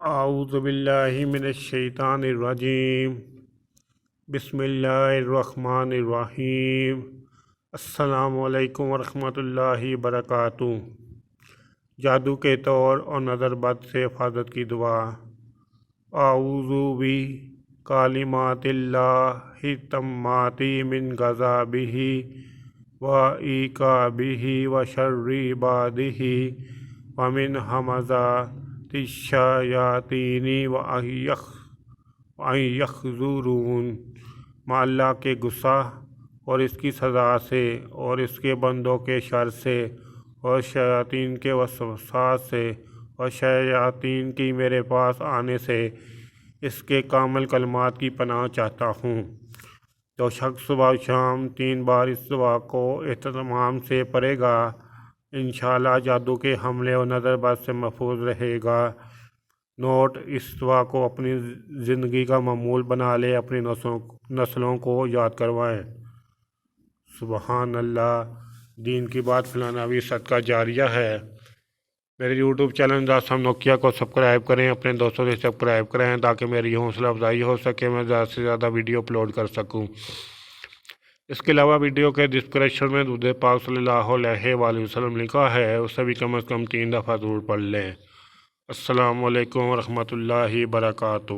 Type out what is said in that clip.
اعوذ باللہ من الشیطان الرجیم بسم اللہ الرحمن الرحیم السلام علیکم ورحمۃ اللہ وبرکاتہ۔ جادو کے طور اور نظر بد سے حفاظت کی دعا۔ اعوذ بکلمات اللہ التامات من غضبہ وعقابہ وشر عبادہ ومن ہمزات الشیاطین وان یحضرون۔ میں اللہ کے غصہ اور اس کی سزا سے اور اس کے بندوں کے شر سے اور شیاطین کے وسواس سے اور شیاطین کی میرے پاس آنے سے اس کے کامل کلمات کی پناہ چاہتا ہوں۔ جو شخص صبح و شام 3 بار اس دعا کو اہتمام سے پڑھے گا، انشاءاللہ جادو کے حملے اور نظر بد سے محفوظ رہے گا۔ نوٹ: اس دعا کو اپنی زندگی کا معمول بنا لیں، اپنی نسلوں کو یاد کروائیں۔ سبحان اللہ۔ دین کی بات پھیلانا بھی صدقہ جاریہ ہے۔ میرے یوٹیوب چینل داسم نوکیا کو سبسکرائب کریں، اپنے دوستوں سے سبسکرائب کریں تاکہ میری حوصلہ افزائی ہو سکے، میں زیادہ سے زیادہ ویڈیو اپلوڈ کر سکوں۔ اس کے علاوہ ویڈیو کے ڈسکرپشن میں درود پاک صلی اللہ علیہ وآلہ وسلم لکھا ہے، اسے بھی کم از کم 3 دفعہ ضرور پڑھ لیں۔ السلام علیکم ورحمۃ اللہ وبرکاتہ۔